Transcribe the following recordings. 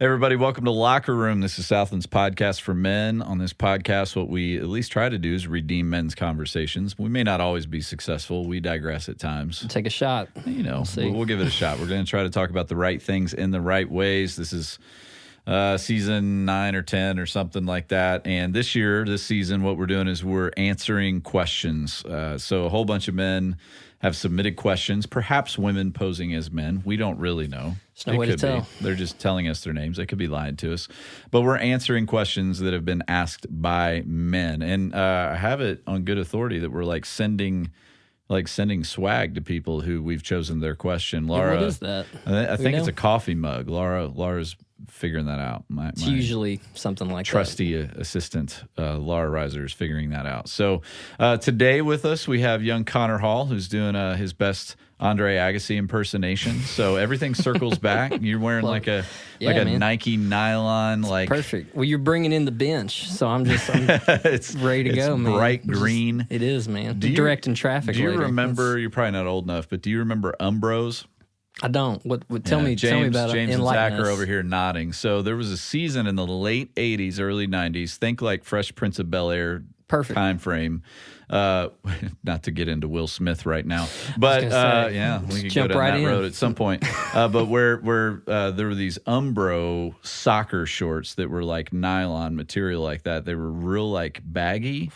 Hey everybody, welcome to Locker Room. This is Southland's podcast for men. On this podcast, what we at least try to do is redeem men's conversations. We may not always be successful. We digress at times. Take a shot. We'll give it a shot. We're going to try to talk about the right things in the right ways. This is season 9 or 10 or something like that. And this season, what we're doing is we're answering questions. So a whole bunch of men have submitted questions, perhaps women posing as men. We don't really know. There's no way to tell. They're just telling us their names. They could be lying to us. But we're answering questions that have been asked by men. And I have it on good authority that we're sending swag to people who we've chosen their question. Laura, what is that? I think it's a coffee mug. Laura's figuring that out. It's usually something like trusty assistant, Laura Reiser, is figuring that out. So today with us, we have young Connor Hall, who's doing his best Andre Agassi impersonation. So everything circles back. You're wearing like a Nike nylon. Perfect. Well, you're bringing in the bench, so I'm it's ready to go, man. It's bright green. It is, man. Directing traffic. Do you remember, you're probably not old enough, but do you remember Umbros? I don't. Tell me about it. James and Zach are over here nodding. So there was a season in the late 80s, early 90s. Think like Fresh Prince of Bel-Air time frame. Not to get into Will Smith right now, but we could go down that road at some point. But where there were these Umbro soccer shorts that were like nylon material like that. They were real like baggy.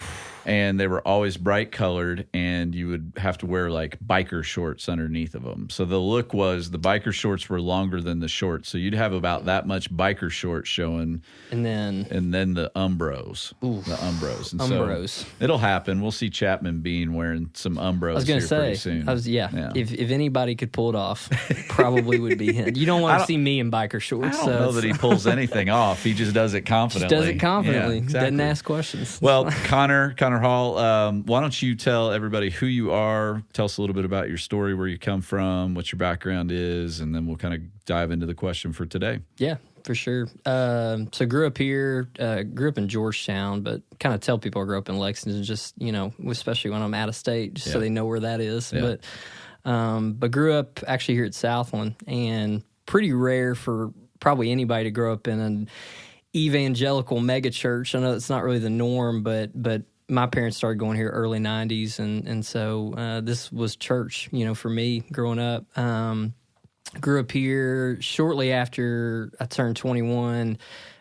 And they were always bright colored, and you would have to wear like biker shorts underneath of them. So the look was the biker shorts were longer than the shorts, so you'd have about that much biker shorts showing, and then the Umbros, And Umbros. So it'll happen. We'll see Chapman Bean wearing some Umbros. I was going to say, pretty soon. If anybody could pull it off, probably would be him. You don't want to see me in biker shorts. I don't know that he pulls anything off. He just does it confidently. Yeah, exactly. Doesn't ask questions. Well, Connor Hall, why don't you tell everybody who you are? Tell us a little bit about your story, where you come from, what your background is, and then we'll kind of dive into the question for today. Yeah, for sure. So grew up here, grew up in Georgetown, but kind of tell people I grew up in Lexington, just, especially when I'm out of state, just so they know where that is. Yeah. But grew up actually here at Southland, and pretty rare for probably anybody to grow up in an evangelical mega church. I know it's not really the norm, but my parents started going here early 90s, and so this was church, for me growing up. Grew up here shortly after I turned 21,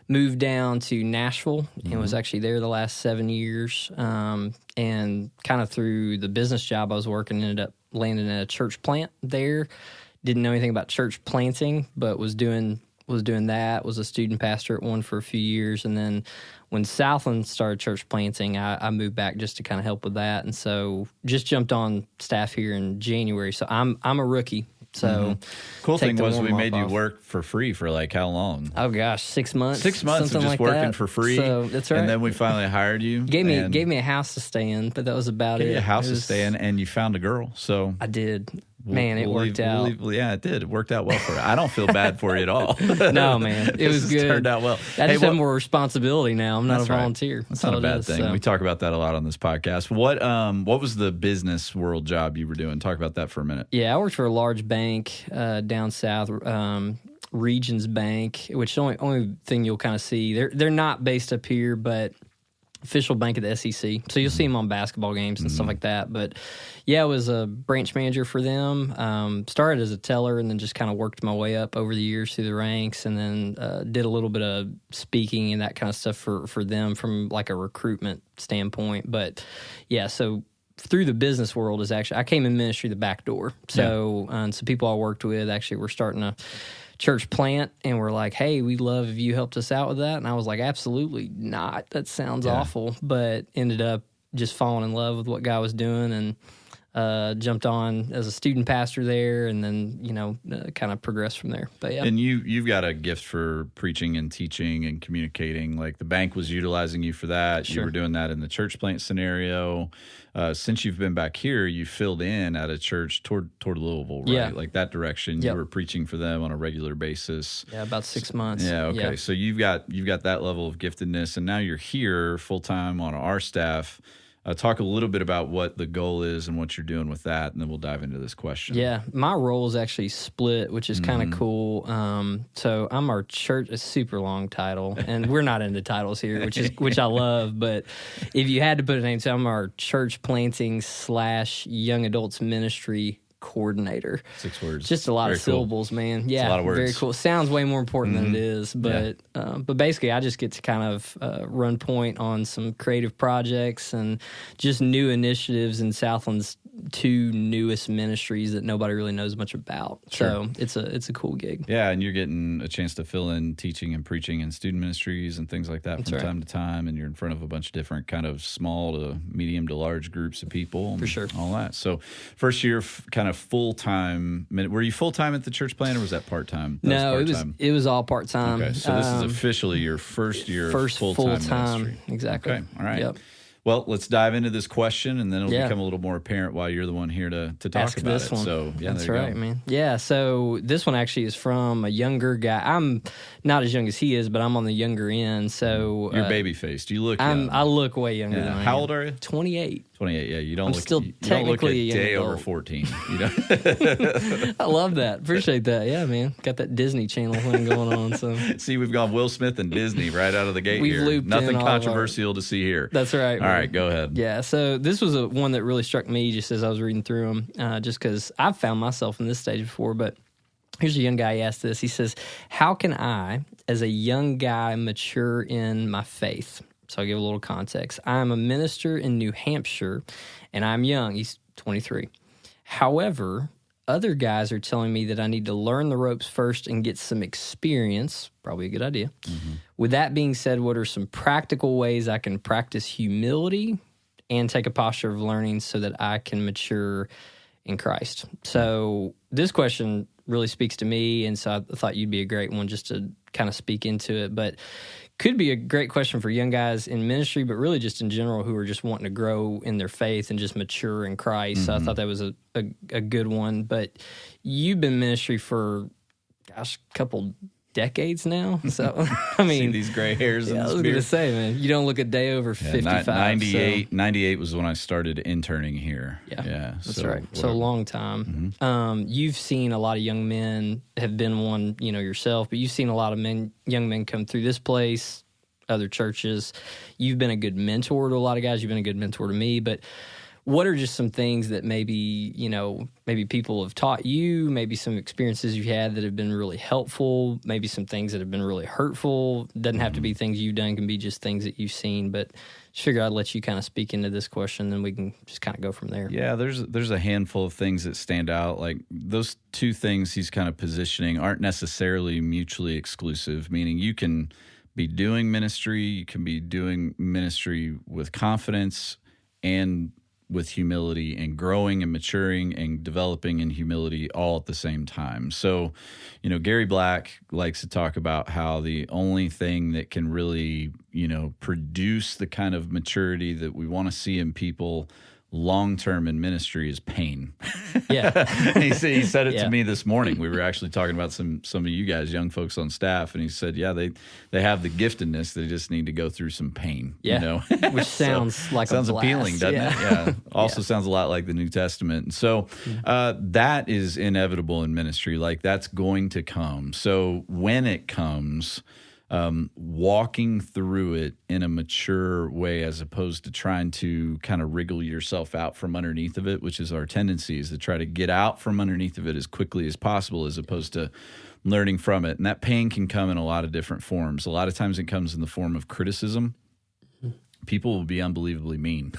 moved down to Nashville, and was actually there the last 7 years. And kind of through the business job I was working, ended up landing at a church plant there. Didn't know anything about church planting, but was doing that, was a student pastor at one for a few years, and then when Southland started church planting, I moved back just to kind of help with that, and so just jumped on staff here in January. So I'm a rookie. So cool thing was we made you work for free for like how long? Oh gosh, 6 months. 6 months of just like working for free. So that's right. And then we finally hired you. Gave me a house to stay in, but that was about it. Gave you a house to stay in, and you found a girl. So I did. Man, it worked out. Yeah, it did. It worked out well for you. I don't feel bad for you at all. No, man. It was good. Turned out well. I just have more responsibility now. I'm not a volunteer. That's not a bad thing. So. We talk about that a lot on this podcast. What was the business world job you were doing? Talk about that for a minute. Yeah, I worked for a large bank down south, Regions Bank, which the only thing you'll kind of see, they're not based up here, but official bank of the SEC. So you'll see them on basketball games and stuff like that. But yeah, I was a branch manager for them. Started as a teller and then just kind of worked my way up over the years through the ranks, and then did a little bit of speaking and that kind of stuff for them from like a recruitment standpoint. But yeah, so through the business world is actually, I came in ministry the back door. So, so people I worked with actually were starting a church plant, and we're like, hey, we'd love if you helped us out with that. And I was like, absolutely not. That sounds awful. But ended up just falling in love with what God was doing, and jumped on as a student pastor there, and then, kind of progressed from there. But yeah. And you've got a gift for preaching and teaching and communicating. Like the bank was utilizing you for that. Sure. You were doing that in the church plant scenario. Since you've been back here, you filled in at a church toward Louisville, right? Yeah. Like that direction. Yep. You were preaching for them on a regular basis. Yeah, about 6 months. Yeah, okay. Yeah. So you've got that level of giftedness, and now you're here full time on our staff. talk a little bit about what the goal is and what you're doing with that, and then we'll dive into this question. Yeah, my role is actually split, which is kind of cool. So I'm our church, a super long title, and we're not into titles here, which I love. But if you had to put a name, so I'm our church planting / young adults ministry coordinator. 6 words. Just a lot of syllables, man. Yeah, a lot of words. Very cool. Sounds way more important than it is, but basically, I just get to kind of run point on some creative projects and just new initiatives in Southland's 2 newest ministries that nobody really knows much about. Sure. So it's a cool gig. Yeah, and you're getting a chance to fill in teaching and preaching in student ministries and things like that from time to time, and you're in front of a bunch of different kind of small to medium to large groups of people. For sure. All that. So first year, kind of full-time. Were you full-time at the church plant, or was that part-time? No, it was all part-time. Okay, so this is officially your first year of full-time ministry. Exactly. Okay, all right. Yep. Well, let's dive into this question, and then it'll become a little more apparent why you're the one here to talk Ask about this it. one. So, yeah, that's there you right, go. man. Yeah, so this one actually is from a younger guy. I'm not as young as he is, but I'm on the younger end. So you're baby-faced. You look young. I look way younger than I am. How old are you? 28. 28, yeah. You don't look still you don't look a technically a young day adult. over 14. You know? I love that. Appreciate that. Yeah, man. Got that Disney Channel thing going on. So See, we've gone Will Smith and Disney right out of the gate We've here. looped in Nothing all of controversial to see here. That's right. All right, go ahead. Yeah, so this was one that really struck me just as I was reading through them, just because I've found myself in this stage before. But here's a young guy, he asked this. He says, how can I, as a young guy, mature in my faith? So I'll give a little context. I'm a minister in New Hampshire, and I'm young. He's 23. However, other guys are telling me that I need to learn the ropes first and get some experience. Probably a good idea. Mm-hmm. With that being said, what are some practical ways I can practice humility and take a posture of learning so that I can mature in Christ? So this question really speaks to me, and so I thought you'd be a great one just to kind of speak into it. But could be a great question for young guys in ministry, but really just in general who are just wanting to grow in their faith and just mature in Christ. Mm-hmm. So I thought that was a good one. But you've been in ministry for, a couple decades now. So, I mean, see these gray hairs. I was going to say, man, you don't look a day over 55. 98 was when I started interning here. Yeah, that's right. So a long time. Mm-hmm. You've seen a lot of young men, have been one, yourself, but you've seen a lot of young men come through this place, other churches. You've been a good mentor to a lot of guys. You've been a good mentor to me, but what are just some things that maybe people have taught you, maybe some experiences you've had that have been really helpful, maybe some things that have been really hurtful? Doesn't have to be things you've done, can be just things that you've seen, but just figure I'd let you kind of speak into this question, then we can just kind of go from there. Yeah, there's a handful of things that stand out. Like those 2 things he's kind of positioning aren't necessarily mutually exclusive, meaning you can be doing ministry, you can be doing ministry with confidence and with humility, and growing and maturing and developing in humility all at the same time. So, Gary Black likes to talk about how the only thing that can really, produce the kind of maturity that we want to see in people long-term in ministry is pain. Yeah. he said it to me this morning. We were actually talking about some of you guys, young folks on staff, and he said, they have the giftedness. They just need to go through some pain. Yeah. Which sounds like sounds a blast. Appealing, doesn't it? Yeah. Also sounds a lot like the New Testament. And so that is inevitable in ministry. Like that's going to come. So when it comes, walking through it in a mature way, as opposed to trying to kind of wriggle yourself out from underneath of it, which is our tendency, is to try to get out from underneath of it as quickly as possible, as opposed to learning from it. And that pain can come in a lot of different forms. A lot of times it comes in the form of criticism. People will be unbelievably mean.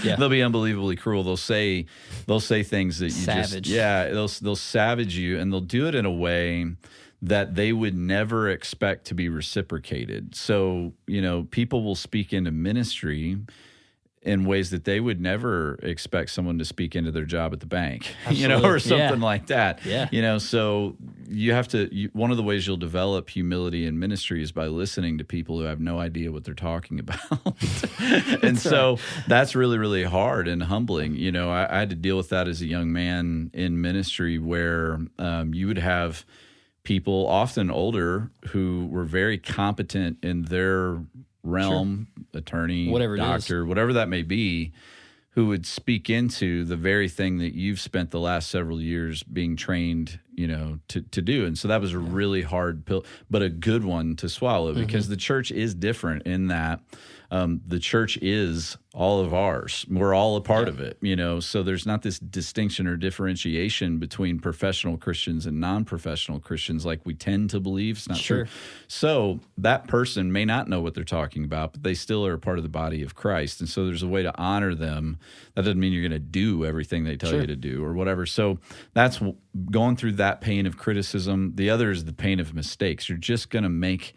They'll be unbelievably cruel. They'll say things that you savage. They'll savage you, and they'll do it in a way that they would never expect to be reciprocated. So, people will speak into ministry in ways that they would never expect someone to speak into their job at the bank, or something like that. Yeah. So you have to, one of the ways you'll develop humility in ministry is by listening to people who have no idea what they're talking about. And so that's really, really hard and humbling. I had to deal with that as a young man in ministry, where you would have people, often older, who were very competent in their realm, attorney, whatever doctor, whatever that may be, who would speak into the very thing that you've spent the last several years being trained, to do. And so that was a really hard pill, but a good one to swallow, because the church is different in that the church is all of ours. We're all a part of it, so there's not this distinction or differentiation between professional Christians and non-professional Christians like we tend to believe. It's not true. So that person may not know what they're talking about, but they still are a part of the body of Christ. And so there's a way to honor them. That doesn't mean you're going to do everything they tell you to do or whatever. So that's going through that pain of criticism. The other is the pain of mistakes. You're just going to make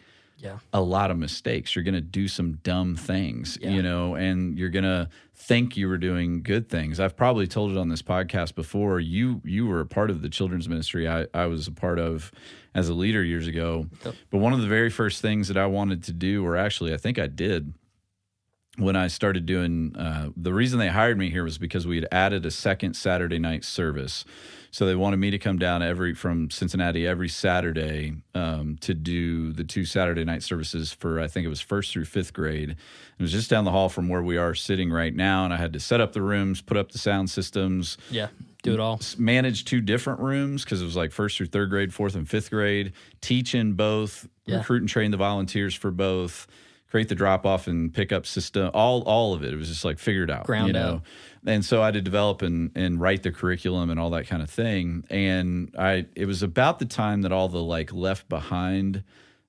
a lot of mistakes. You're going to do some dumb things, and you're going to think you were doing good things. I've probably told it on this podcast before. You were a part of the children's ministry I was a part of as a leader years ago. Yep. But one of the very first things that I wanted to do, or actually I think I did, when I started doing, the reason they hired me here was because we had added a second Saturday night service. So they wanted me to come down from Cincinnati every Saturday to do the 2 Saturday night services for, I think it was 1st through 5th grade. It was just down the hall from where we are sitting right now, and I had to set up the rooms, put up the sound systems. Yeah, do it all. Manage 2 different rooms because it was like 1st through 3rd grade, 4th and 5th grade, teach in both, recruit and train the volunteers for both, create the drop-off and pickup system, all of it. It was just like figured out. Ground out. And so I had to develop and write the curriculum and all that kind of thing. And it was about the time that all the like Left Behind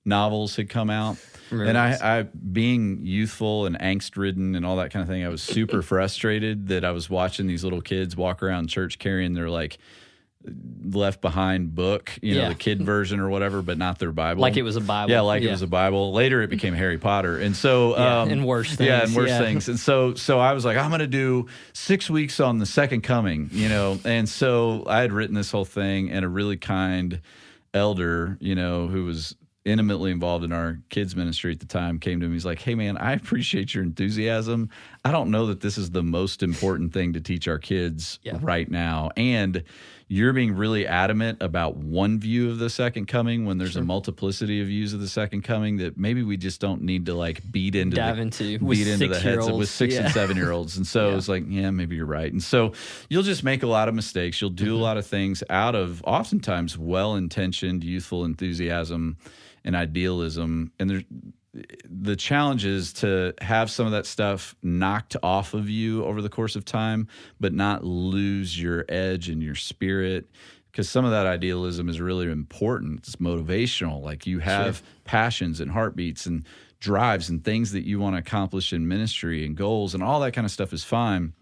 novels had come out. And I being youthful and angst-ridden and all that kind of thing, I was super frustrated that I was watching these little kids walk around church carrying their like Left Behind book, the kid version or whatever, but not their Bible. Like it was a Bible. Yeah, it was a Bible. Later it became Harry Potter. And so and worse things. Yeah, and worse things. And so I was like, I'm going to do 6 weeks on the second coming, And so I had written this whole thing, and a really kind elder, who was intimately involved in our kids ministry at the time, came to me. He's like, hey man, I appreciate your enthusiasm. I don't know that this is the most important thing to teach our kids right now. And you're being really adamant about one view of the second coming when there's a multiplicity of views of the second coming that maybe we just don't need to like beat into the heads of with 6 and 7 year olds. And so it's like, maybe you're right. And so you'll just make a lot of mistakes. You'll do a lot of things out of oftentimes well-intentioned youthful enthusiasm and idealism. And the challenge is to have some of that stuff knocked off of you over the course of time, but not lose your edge and your spirit, because some of that idealism is really important. It's motivational. Like you have passions and heartbeats and drives and things that you want to accomplish in ministry and goals, and all that kind of stuff is fine.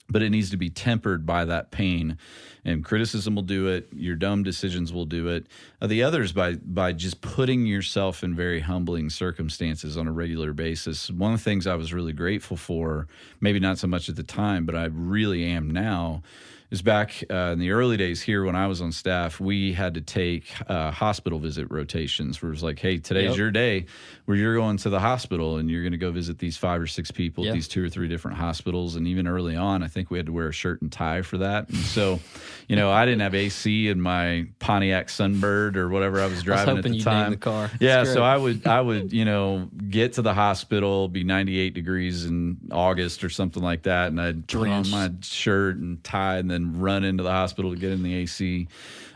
But it needs to be tempered by that pain. And criticism will do it. Your dumb decisions will do it. The other is by just putting yourself in very humbling circumstances on a regular basis. One of the things I was really grateful for, maybe not so much at the time, but I really am now, is back in the early days here when I was on staff, we had to take hospital visit rotations where it was like, hey, today's your day where you're going to the hospital and you're going to go visit these 5 or 6 people at these 2 or 3 different hospitals. And even early on, I think we had to wear a shirt and tie for that. And so, I didn't have AC in my Pontiac Sunbird or whatever I was driving at the time. The car. Yeah, so I would get to the hospital, be 98 degrees in August or something like that, and I'd put on my shirt and tie and then run into the hospital to get in the AC.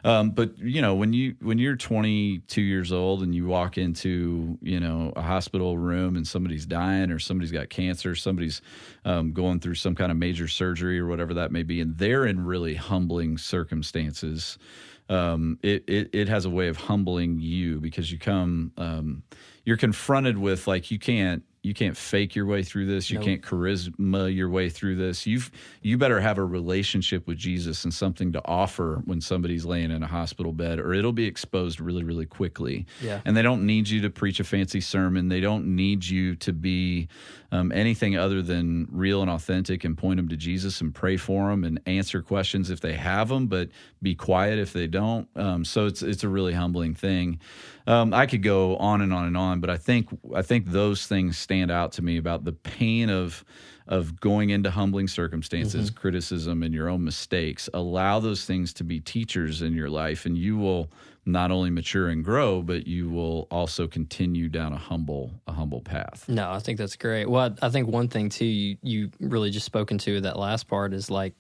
But when you're 22 years old and you walk into a hospital room and somebody's dying or somebody's got cancer, somebody's going through some kind of major surgery or whatever that may be, and they're in really humbling circumstances, it has a way of humbling you, because you're confronted with, like, you can't fake your way through this. You can't charisma your way through this. You better have a relationship with Jesus and something to offer when somebody's laying in a hospital bed, or it'll be exposed really, really quickly. Yeah. And they don't need you to preach a fancy sermon. They don't need you to be anything other than real and authentic, and point them to Jesus and pray for them and answer questions if they have them, but be quiet if they don't. So it's a really humbling thing. I could go on and on and on, but I think those things stand out to me about the pain of going into humbling circumstances, criticism, and your own mistakes. Allow those things to be teachers in your life, and you will not only mature and grow, but you will also continue down a humble path. No, I think that's great. Well, I think one thing too, you really just spoken to that last part is like,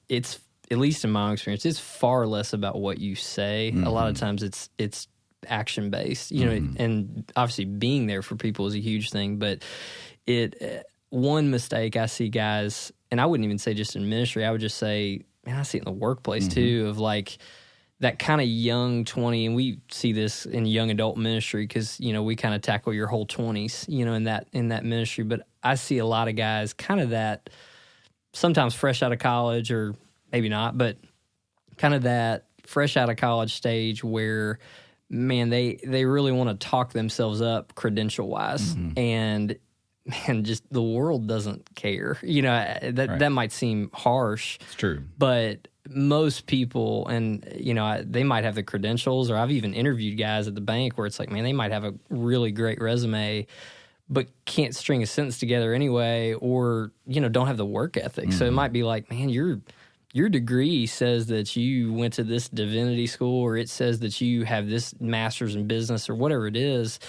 it's, at least in my own experience, it's far less about what you say. A lot of times it's action based, and obviously being there for people is a huge thing, but one mistake I see guys, and I wouldn't even say just in ministry, I would just say, man, I see it in the workplace too, of like that kind of young 20, and we see this in young adult ministry because, we kind of tackle your whole 20s, in that ministry. But I see a lot of guys kind of that sometimes fresh out of college, or maybe not, but kind of that fresh out of college stage where, man, they really want to talk themselves up credential wise. And man, just the world doesn't care. That might seem harsh. It's true. But most people, and, they might have the credentials, or I've even interviewed guys at the bank where it's like, man, they might have a really great resume, but can't string a sentence together anyway, or, don't have the work ethic. So it might be like, man, your degree says that you went to this divinity school, or it says that you have this master's in business or whatever it is.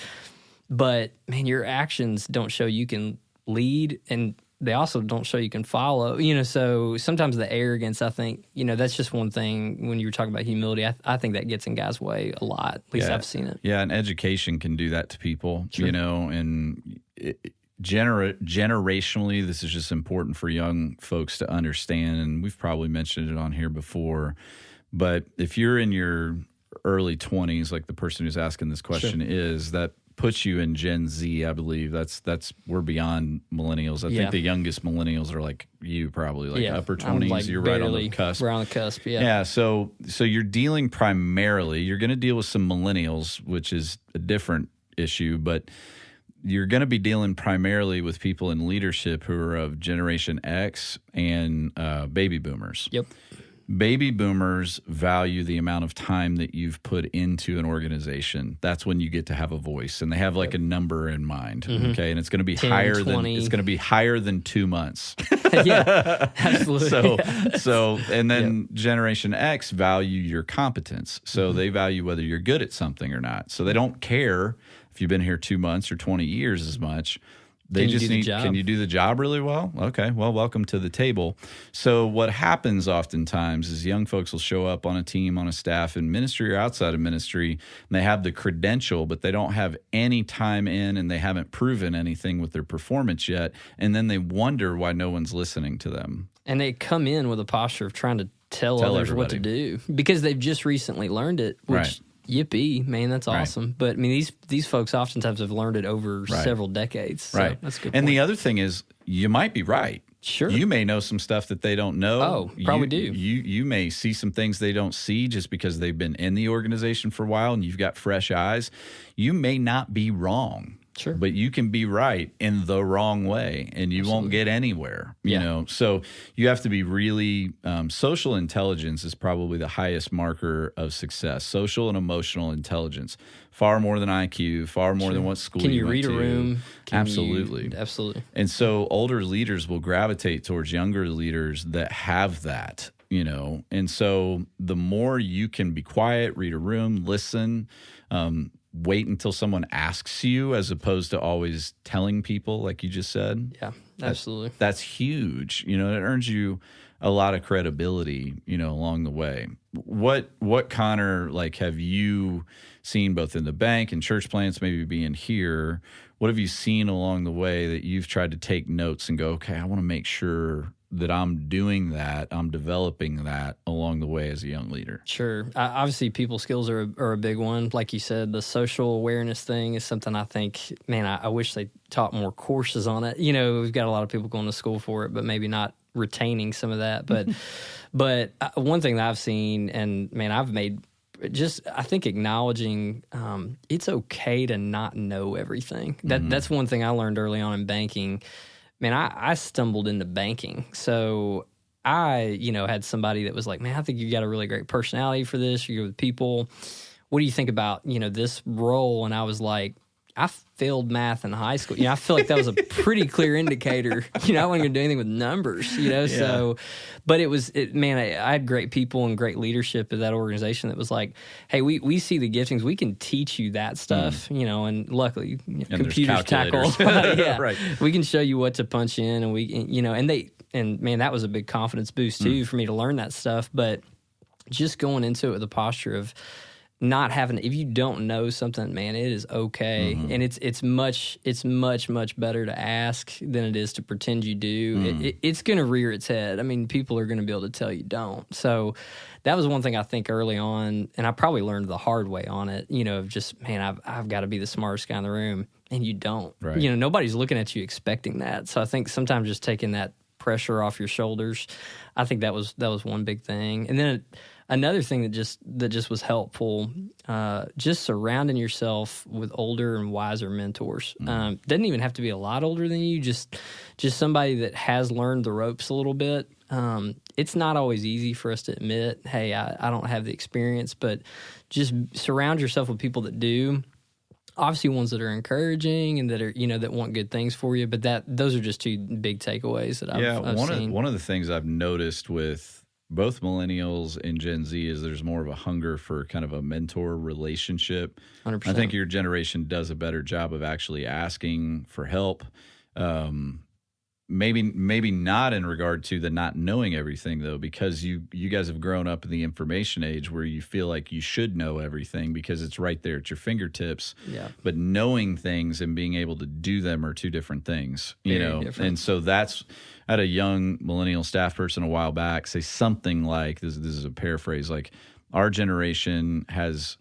But, man, your actions don't show you can lead, and they also don't show you can follow. So sometimes the arrogance, I think, that's just one thing when you were talking about humility. I think that gets in guys' way a lot. At least I've seen it. Yeah, and education can do that to people, and generationally, this is just important for young folks to understand, and we've probably mentioned it on here before, but if you're in your early 20s, like the person who's asking this question is, that puts you in Gen Z, I believe. That's we're beyond millennials. I think the youngest millennials are like you, probably like upper 20s. Like you're right on the cusp. We're on the cusp, Yeah, so you're dealing primarily, you're going to deal with some millennials, which is a different issue, but you're going to be dealing primarily with people in leadership who are of Generation X and baby boomers. Yep. Baby boomers value the amount of time that you've put into an organization. That's when you get to have a voice, and they have like a number in mind. Okay, and it's going to be 10, higher than 2 months. Yeah, absolutely. So, and then Generation X value your competence. So they value whether you're good at something or not. So they don't care if you've been here 2 months or 20 years as much. They just need, can you do the job really well? Okay, well, welcome to the table. So what happens oftentimes is young folks will show up on a team, on a staff in ministry or outside of ministry, and they have the credential, but they don't have any time in, and they haven't proven anything with their performance yet, and then they wonder why no one's listening to them. And they come in with a posture of trying to tell others everybody what to do because they've just recently learned it, which yippee, man, that's awesome. But I mean, these folks oftentimes have learned it over several decades. So that's a good point. And the other thing is, you might be right. Sure. You may know some stuff that they don't know. Oh, probably do. You may see some things they don't see just because they've been in the organization for a while and you've got fresh eyes. You may not be wrong. Sure. But you can be right in the wrong way, and you won't get anywhere, you know. So you have to be really social intelligence is probably the highest marker of success. Social and emotional intelligence, far more than IQ, far more than what school can you went read to. a room? Absolutely. Absolutely. And so older leaders will gravitate towards younger leaders that have that, you know. And so the more you can be quiet, read a room, listen, wait until someone asks you as opposed to always telling people like you just said. Yeah, absolutely. That's huge. You know, it earns you a lot of credibility, you know, along the way. What Connor, like, have you seen both in the bank and church plants, maybe being here? What have you seen along the way that you've tried to take notes and go, okay, I want to make sure that I'm doing that, I'm developing that along the way as a young leader? Sure. Obviously, people skills are a big one. Like you said, the social awareness thing is something I think, man, I wish they taught more courses on it. You know, we've got a lot of people going to school for it, but maybe not retaining some of that. But one thing that I've seen, and man, I've made just, I think acknowledging it's okay to not know everything. That's one thing I learned early on in banking. Man, I stumbled into banking. So I, had somebody that was like, man, I think you got a really great personality for this. You're with people. What do you think about, this role? And I was like, I failed math in high school. I feel like that was a pretty clear indicator. I wasn't going to do anything with numbers, So, but I had great people and great leadership at that organization that was like, hey, we see the giftings. We can teach you that stuff, and luckily and computers tackle. Right. We can show you what to punch in, and man, that was a big confidence boost too for me to learn that stuff. But just going into it with the posture of not having, if you don't know something, man, it is okay, and it's much better to ask than it is to pretend you do. It's going to rear its head. I mean, people are going to be able to tell you don't. So that was one thing I think early on, and I probably learned the hard way on it. Of just, man, I've got to be the smartest guy in the room, and you don't. Right. Nobody's looking at you expecting that. So I think sometimes just taking that pressure off your shoulders, I think that was one big thing, and then. Another thing that just was helpful, just surrounding yourself with older and wiser mentors. Doesn't even have to be a lot older than you. Just somebody that has learned the ropes a little bit. It's not always easy for us to admit, hey, I don't have the experience, but just surround yourself with people that do. Obviously, ones that are encouraging and that are that want good things for you. But those are just two big takeaways that I've seen. One of the things I've noticed with both millennials and Gen Z is there's more of a hunger for kind of a mentor relationship. 100%. I think your generation does a better job of actually asking for help. Maybe not in regard to the not knowing everything, though, because you guys have grown up in the information age where you feel like you should know everything because it's right there at your fingertips. Yeah. But knowing things and being able to do them are two different things, Very different. And so I had a young millennial staff person a while back say something like, this is a paraphrase, like our generation has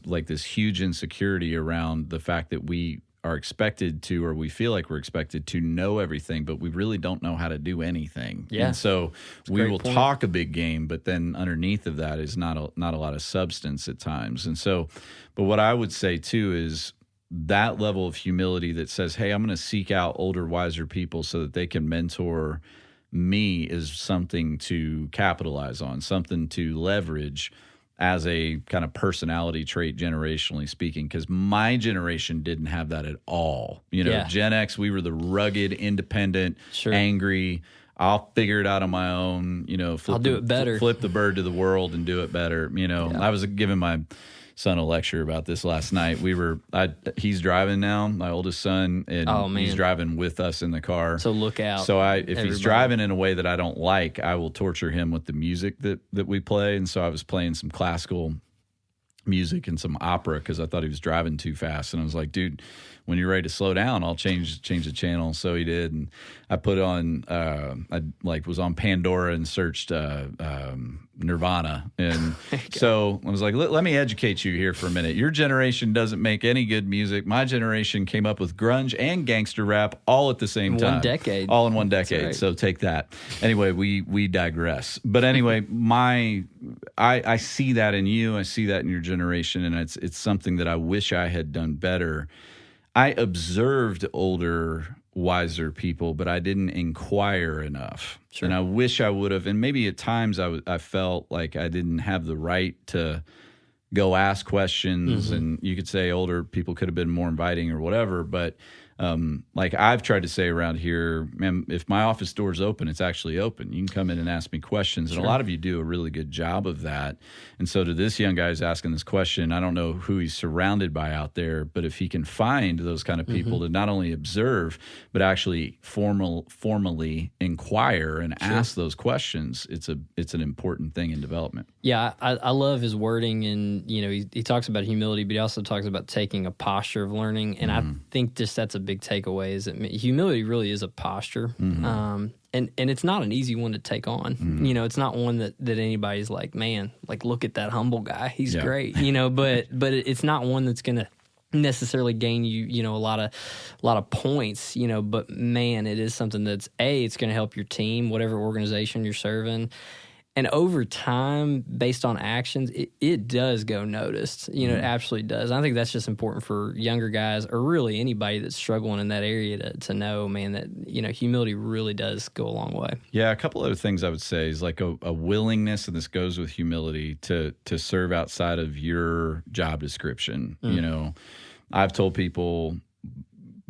like this huge insecurity around the fact that we are expected to, or we feel like we're expected to know everything, but we really don't know how to do anything. Yeah. And so we will point. talk a big game, but then underneath of that is not a lot of substance at times. And so, but what I would say too is that level of humility that says, hey, I'm going to seek out older, wiser people so that they can mentor me is something to capitalize on, something to leverage as a kind of personality trait, generationally speaking, because my generation didn't have that at all. Gen X, we were the rugged, independent, angry, I'll figure it out on my own, I'll do it better. Flip the bird to the world and do it better. I was giving my son a lecture about this last night. He's driving now, my oldest son, and he's driving with us in the car. So look out. So if he's driving in a way that I don't like, I will torture him with the music that we play. And so I was playing some classical music and some opera because I thought he was driving too fast. And I was like, dude, when you're ready to slow down, I'll change the channel. So he did, and I put on was on Pandora and searched Nirvana, and so I was like, let me educate you here for a minute. Your generation doesn't make any good music. My generation came up with grunge and gangster rap all at the same time. All in one decade. Right. So take that. Anyway, we digress. But anyway, I see that in you. I see that in your generation, and it's something that I wish I had done better. I observed older, wiser people, but I didn't inquire enough. Sure. And I wish I would have. And maybe at times I felt like I didn't have the right to go ask questions. Mm-hmm. And you could say older people could have been more inviting or whatever. But like I've tried to say around here, man, if my office door's open, it's actually open. You can come in and ask me questions. Sure. And a lot of you do a really good job of that. And so to this young guy who's asking this question, I don't know who he's surrounded by out there, but if he can find those kind of people to not only observe, but actually formally inquire and ask those questions, it's an important thing in development. Yeah, I love his wording, and he talks about humility, but he also talks about taking a posture of learning, and I think that's a big takeaway is that humility really is a posture. Mm-hmm. And it's not an easy one to take on. Mm-hmm. It's not one that anybody's like, man, like look at that humble guy. He's great. But it's not one that's going to necessarily gain you, a lot of points, but man, it is something that's it's going to help your team, whatever organization you're serving. And over time, based on actions, it does go noticed. It absolutely does. I think that's just important for younger guys or really anybody that's struggling in that area to know, man, that, humility really does go a long way. Yeah, a couple other things I would say is like a willingness, and this goes with humility, to serve outside of your job description. I've told people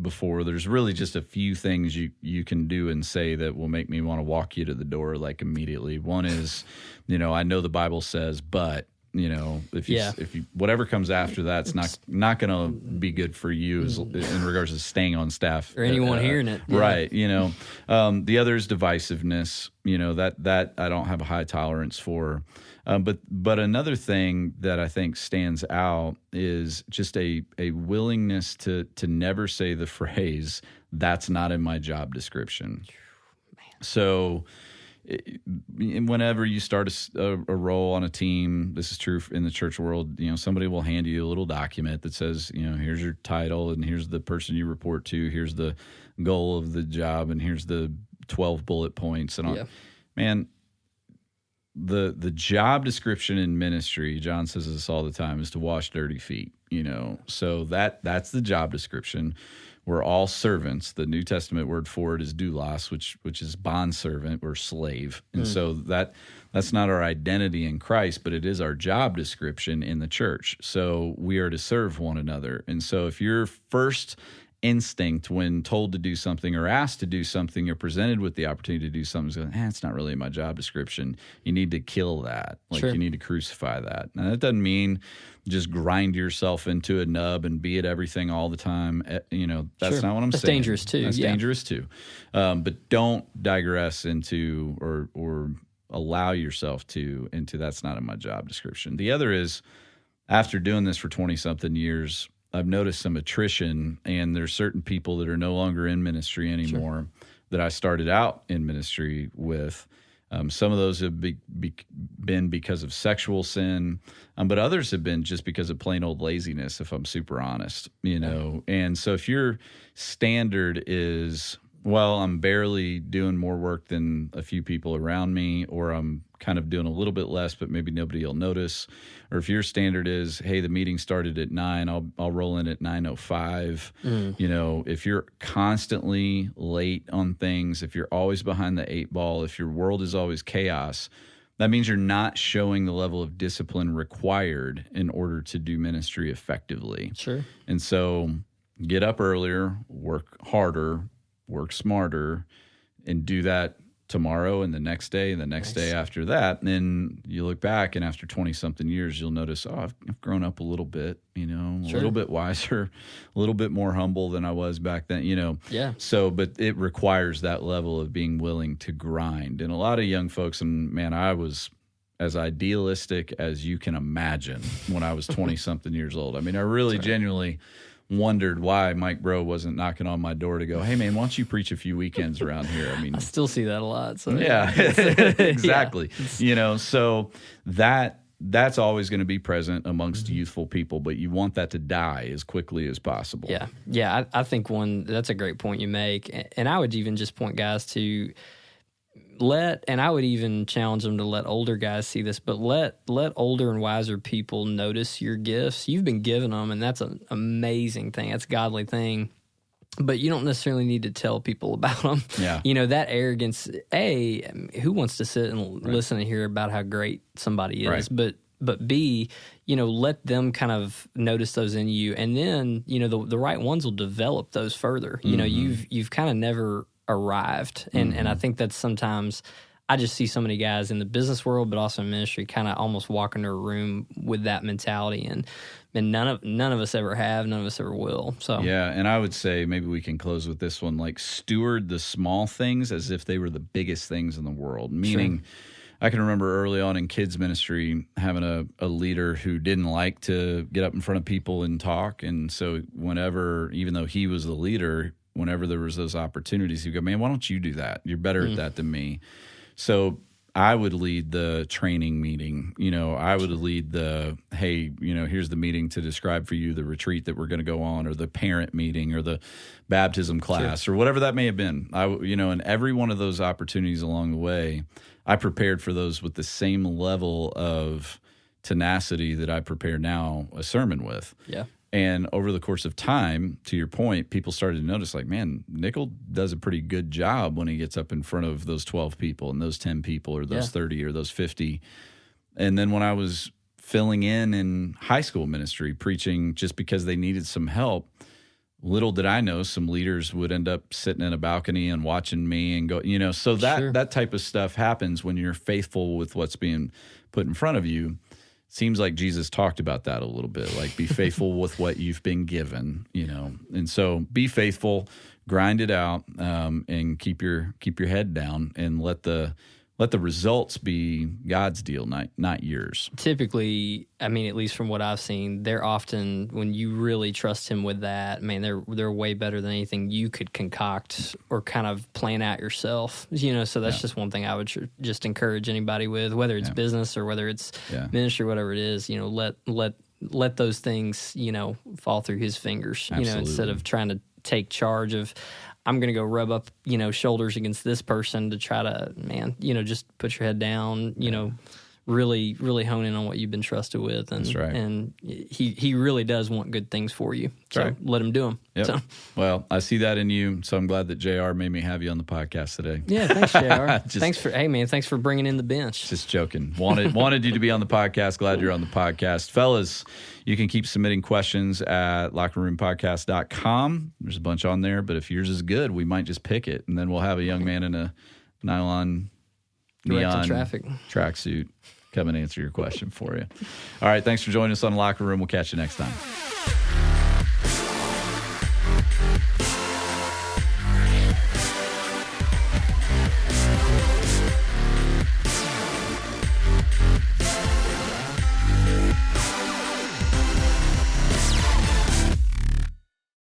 before, there's really just a few things you can do and say that will make me want to walk you to the door like immediately. One is, I know the Bible says, but if you whatever comes after that's not going to be good for you in regards to staying on staff or anyone hearing it. Yeah. Right. The other is divisiveness, that I don't have a high tolerance for. But another thing that I think stands out is just a willingness to never say the phrase, "That's not in my job description." Man. So whenever you start a role on a team, this is true in the church world, somebody will hand you a little document that says, here's your title and here's the person you report to, here's the goal of the job, and here's the 12 bullet points. And man, the job description in ministry, John says this all the time, is to wash dirty feet, so that's the job description. We're all servants. The New Testament word for it is doulos, which is bondservant or slave. And so that's not our identity in Christ, but it is our job description in the church. So we are to serve one another. And so if your first instinct when told to do something or asked to do something or presented with the opportunity to do something is going, it's not really in my job description, you need to kill that. You need to crucify that. Now, that doesn't mean just grind yourself into a nub and be at everything all the time. That's not what I'm saying. That's dangerous too. That's dangerous too. But don't digress into or allow yourself into that's not in my job description. The other is, after doing this for 20-something years, I've noticed some attrition, and there's certain people that are no longer in ministry anymore that I started out in ministry with. Some of those have been because of sexual sin, but others have been just because of plain old laziness, if I'm super honest, And so if your standard is, well, I'm barely doing more work than a few people around me, or I'm kind of doing a little bit less, but maybe nobody will notice. Or if your standard is, hey, the meeting started at 9, I'll roll in at 9:05. If you're constantly late on things, if you're always behind the 8 ball, if your world is always chaos, that means you're not showing the level of discipline required in order to do ministry effectively. Sure. And so get up earlier, work harder, work smarter, and do that tomorrow and the next day and the next day after that. And then you look back, and after 20-something years, you'll notice, I've grown up a little bit, a little bit wiser, a little bit more humble than I was back then, Yeah. So, but it requires that level of being willing to grind. And a lot of young folks, and man, I was as idealistic as you can imagine when I was 20-something years old. I mean, I really genuinely wondered why Mike Bro wasn't knocking on my door to go, hey man, why don't you preach a few weekends around here? I mean, I still see that a lot. So yeah, exactly. So that's always going to be present amongst youthful people, but you want that to die as quickly as possible. Yeah. I think that's a great point you make. And I would even just point guys to and I would even challenge them to let older guys see this, but let older and wiser people notice your gifts. You've been given them, and that's an amazing thing. That's a godly thing. But you don't necessarily need to tell people about them. Yeah. That arrogance, who wants to sit and listen and hear about how great somebody is? Right. But B, let them kind of notice those in you. And then, the right ones will develop those further. You've kind of never arrived. And I think that's sometimes I just see so many guys in the business world, but also in ministry, kind of almost walk into a room with that mentality. And none of us ever have, none of us ever will. So yeah, and I would say maybe we can close with this one, like steward the small things as if they were the biggest things in the world. Meaning, I can remember early on in kids ministry having a leader who didn't like to get up in front of people and talk. And so whenever, even though he was the leader, whenever there was those opportunities, he'd go, man, why don't you do that? You're better at that than me. So I would lead the training meeting. I would lead hey, here's the meeting to describe for you the retreat that we're going to go on, or the parent meeting, or the baptism class, or whatever that may have been. And every one of those opportunities along the way, I prepared for those with the same level of tenacity that I prepare now a sermon with. Yeah. And over the course of time, to your point, people started to notice, like, man, Nickel does a pretty good job when he gets up in front of those 12 people and those 10 people or those 30 or those 50. And then when I was filling in high school ministry, preaching just because they needed some help. Little did I know, some leaders would end up sitting in a balcony and watching me and go, so that type of stuff happens when you're faithful with what's being put in front of you. Seems like Jesus talked about that a little bit, like be faithful with what you've been given, and so be faithful, grind it out, and keep your head down, and let the results be God's deal, not yours. Typically, I mean, at least from what I've seen, they're often, when you really trust him with that, man, they're way better than anything you could concoct or kind of plan out yourself. So that's just one thing I would just encourage anybody with, whether it's business or whether it's ministry, whatever it is. Let those things fall through his fingers. Absolutely. Instead of trying to take charge of, I'm going to go rub up, shoulders against this person to try to, just put your head down, really, really hone in on what you've been trusted with. And, that's right. And he really does want good things for you. So let him do them. Yep. So. Well, I see that in you, so I'm glad that JR made me have you on the podcast today. Yeah, thanks, JR. Thanks for bringing in the bench. Just joking. Wanted you to be on the podcast. Glad you're on the podcast. Fellas, you can keep submitting questions at lockerroompodcast.com. There's a bunch on there, but if yours is good, we might just pick it, and then we'll have a young man in a neon tracksuit come and answer your question for you. All right, thanks for joining us on The Locker Room. We'll catch you next time.